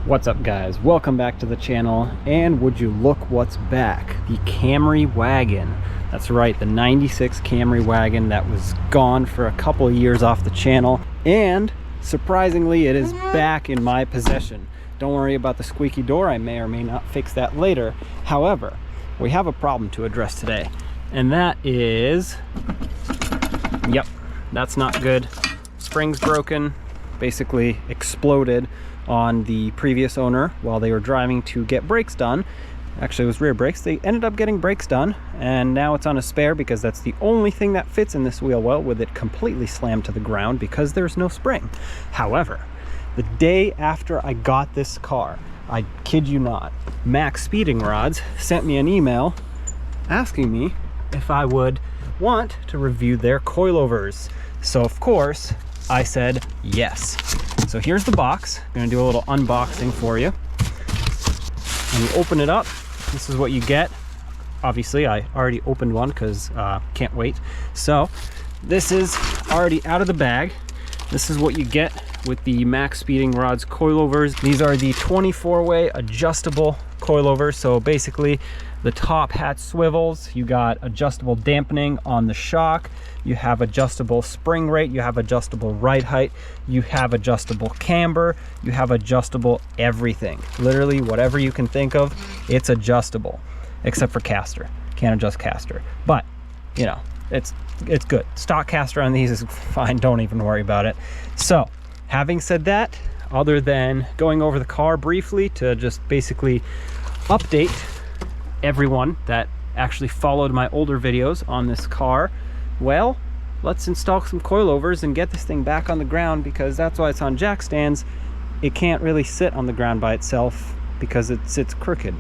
What's up, guys? Welcome back to the channel, and would you look what's back? The Camry Wagon. That's right, the 96 Camry Wagon that was gone for a couple of years off the channel, and surprisingly it is back in my possession. Don't worry about the squeaky door, I may or may not fix that later. However, we have a problem to address today, and that is, yep, that's not good. Spring's broken, basically exploded on the previous owner while they were driving to get brakes done. Actually, it was rear brakes. They ended up getting brakes done, and now it's on a spare because that's the only thing that fits in this wheel well, with it completely slammed to the ground because there's no spring. However, the day after I got this car, I kid you not, Maxpeedingrods sent me an email asking me if I would want to review their coilovers. So of course I said yes. So here's the box. I'm gonna do a little unboxing for you. When you open it up, this is what you get. Obviously, I already opened one because can't wait. So this is already out of the bag. This is what you get with the Maxpeedingrods Coilovers. These are the 24-way adjustable coilovers. So basically, the top hat swivels, you got adjustable dampening on the shock, you have adjustable spring rate, you have adjustable ride height, you have adjustable camber, you have adjustable everything. Literally whatever you can think of, it's adjustable, except for caster. Can't adjust caster, but you know, it's good. Stock caster on these is fine, don't even worry about it. So having said that, other than going over the car briefly to just basically update everyone that actually followed my older videos on this car, well, let's install some coilovers and get this thing back on the ground, because that's why it's on jack stands. It can't really sit on the ground by itself because it sits crooked,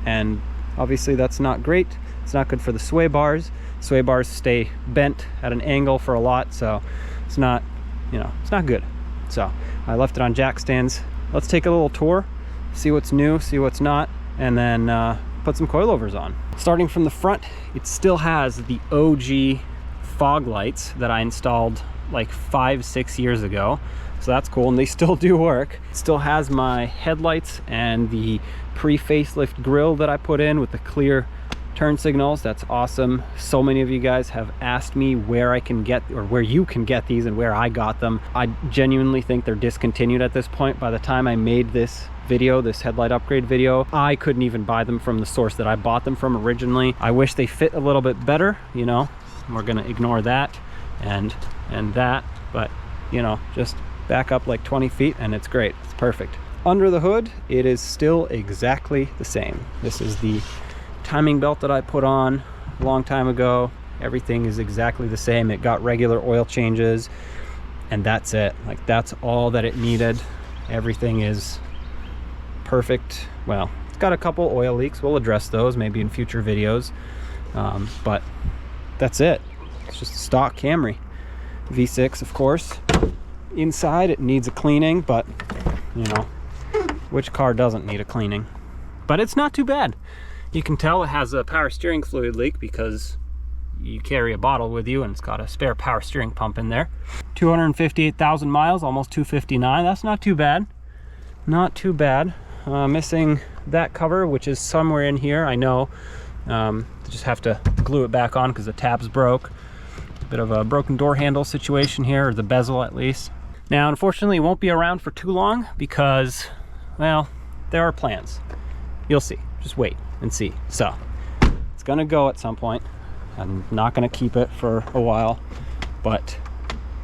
and obviously that's not great. It's not good for the sway bars. Sway bars stay bent at an angle for a lot, so it's not, you know, it's not good. So I left it on jack stands. Let's take a little tour, see what's new, see what's not, and then put some coilovers on. Starting from the front, it still has the OG fog lights that I installed like 5-6 years ago. So that's cool, and they still do work. It still has my headlights and the pre-facelift grille that I put in with the clear turn signals. That's awesome. So many of you guys have asked me where I can get, or where you can get these and where I got them. I genuinely think they're discontinued at this point. By the time I made this video, this headlight upgrade video, I couldn't even buy them from the source that I bought them from originally. I wish they fit a little bit better, you know. We're gonna ignore that and that, but you know, just back up like 20 feet and it's great. It's perfect. Under the hood, it is still exactly the same. This is the timing belt that I put on a long time ago. Everything is exactly the same. It got regular oil changes, and that's it. Like, that's all that it needed. Everything is perfect. Well, it's got a couple oil leaks. We'll address those maybe in future videos, but that's it. It's just a stock Camry V6, of course. Inside, it needs a cleaning, but you know, which car doesn't need a cleaning? But it's not too bad. You can tell it has a power steering fluid leak because you carry a bottle with you, and it's got a spare power steering pump in there. 258,000 miles, almost 259. That's not too bad. Not too bad. Missing that cover, which is somewhere in here, I know. Just have to glue it back on because the tab's broke. Bit of a broken door handle situation here, or the bezel at least. Now, unfortunately, it won't be around for too long because, well, there are plans. You'll see. Just wait and see. So it's gonna go at some point. I'm not gonna keep it for a while, but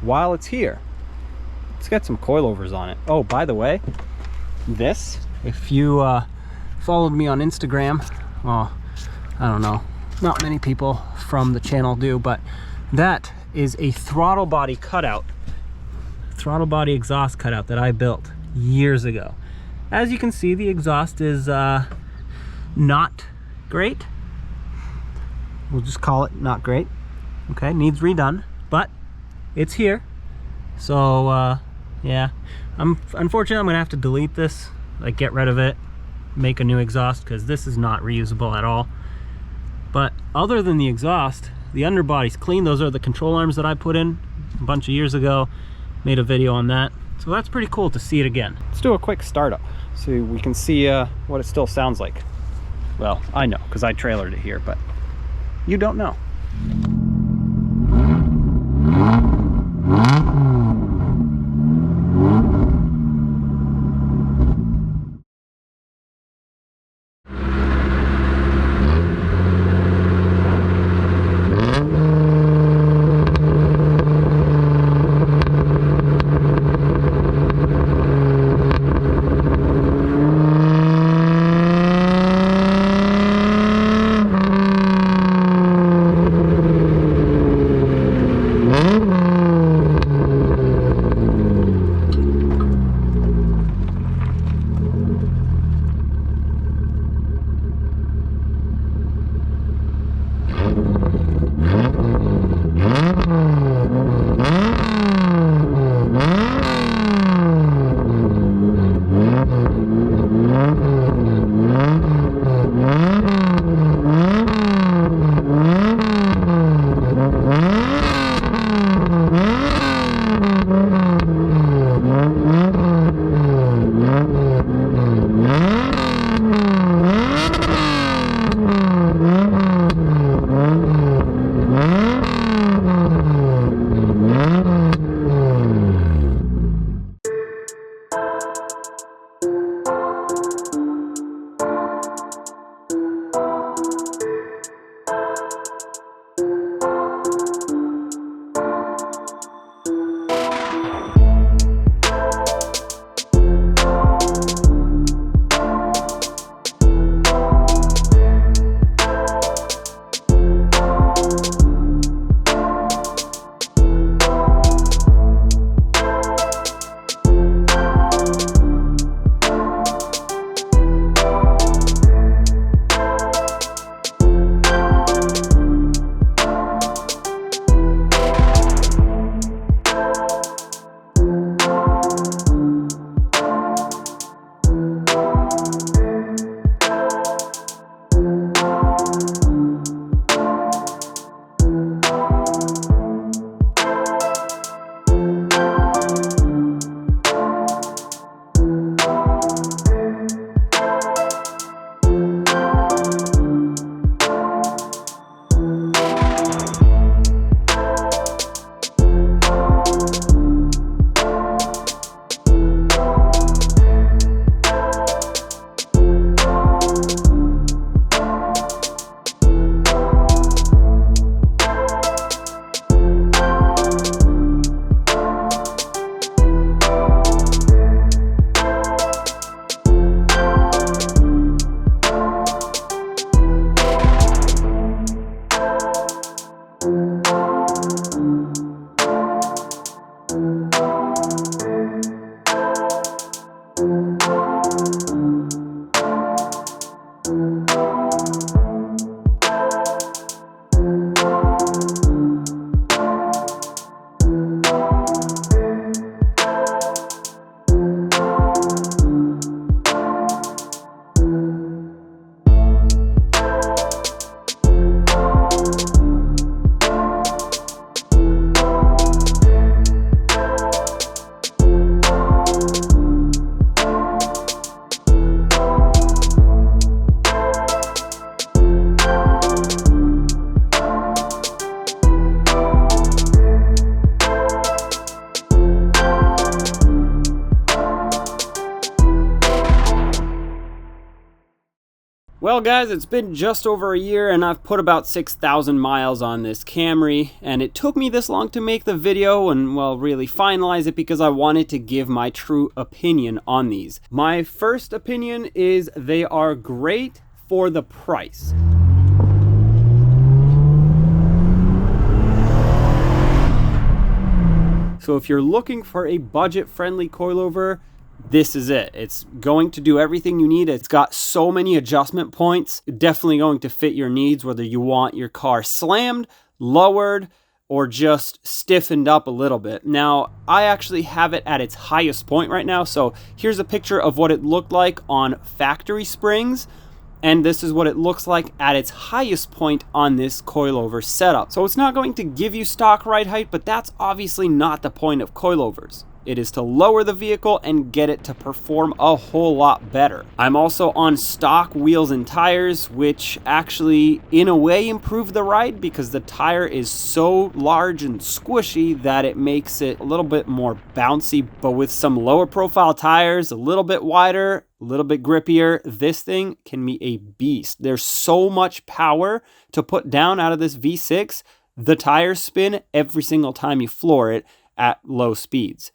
while it's here, let's get some coilovers on it. Oh, by the way, this, if you followed me on Instagram, well, I don't know, not many people from the channel do, but that is a throttle body cutout, throttle body exhaust cutout that I built years ago. As you can see, the exhaust is not great. We'll just call it not great. Okay, needs redone, but it's here. So yeah, unfortunately I'm gonna have to delete this, like get rid of it, make a new exhaust, because this is not reusable at all. But other than the exhaust, the underbody's clean. Those are the control arms that I put in a bunch of years ago. Made a video on that. So that's pretty cool to see it again. Let's do a quick startup so we can see what it still sounds like. Well, I know because I trailered it here, but you don't know. Well guys, it's been just over a year and I've put about 6,000 miles on this Camry, and it took me this long to make the video and, well, really finalize it because I wanted to give my true opinion on these. My first opinion is they are great for the price. So if you're looking for a budget-friendly coilover, this is it. It's going to do everything you need. It's got so many adjustment points. Definitely going to fit your needs, whether you want your car slammed, lowered, or just stiffened up a little bit. Now, I actually have it at its highest point right now. So here's a picture of what it looked like on factory springs. And this is what it looks like at its highest point on this coilover setup. So it's not going to give you stock ride height, but that's obviously not the point of coilovers. It is to lower the vehicle and get it to perform a whole lot better. I'm also on stock wheels and tires, which actually in a way improve the ride because the tire is so large and squishy that it makes it a little bit more bouncy. But with some lower profile tires, a little bit wider, a little bit grippier, this thing can be a beast. There's so much power to put down out of this V6. The tires spin every single time you floor it at low speeds.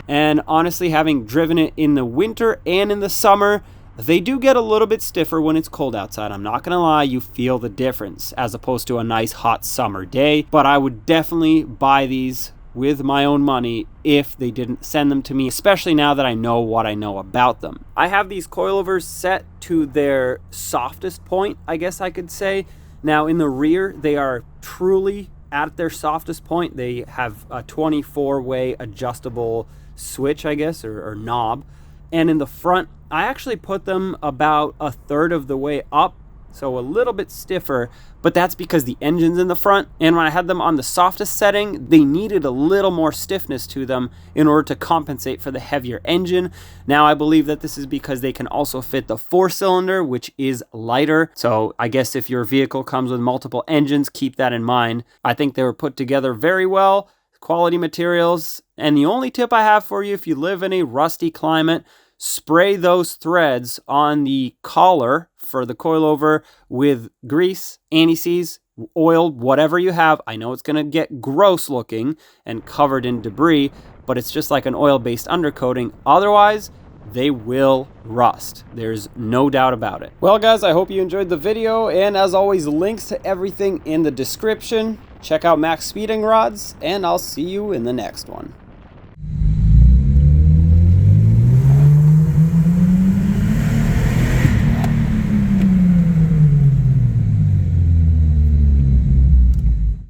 And honestly, having driven it in the winter and in the summer, they do get a little bit stiffer when it's cold outside. I'm not gonna lie, you feel the difference as opposed to a nice hot summer day. But I would definitely buy these with my own money if they didn't send them to me, especially now that I know what I know about them. I have these coilovers set to their softest point, I guess I could say. Now in the rear, they are truly at their softest point. They have a 24-way adjustable switch, I guess, or knob. And in the front, I actually put them about a third of the way up, so a little bit stiffer, but that's because the engine's in the front. And when I had them on the softest setting, they needed a little more stiffness to them in order to compensate for the heavier engine. Now I believe that this is because they can also fit the 4-cylinder, which is lighter. So I guess if your vehicle comes with multiple engines, keep that in mind. I think they were put together very well, quality materials. And the only tip I have for you, if you live in a rusty climate, spray those threads on the collar for the coilover with grease, anti-seize, oil, whatever you have. I know it's going to get gross looking and covered in debris, but it's just like an oil-based undercoating. Otherwise, they will rust. There's no doubt about it. Well, guys, I hope you enjoyed the video. And as always, links to everything in the description. Check out Maxpeedingrods, and I'll see you in the next one.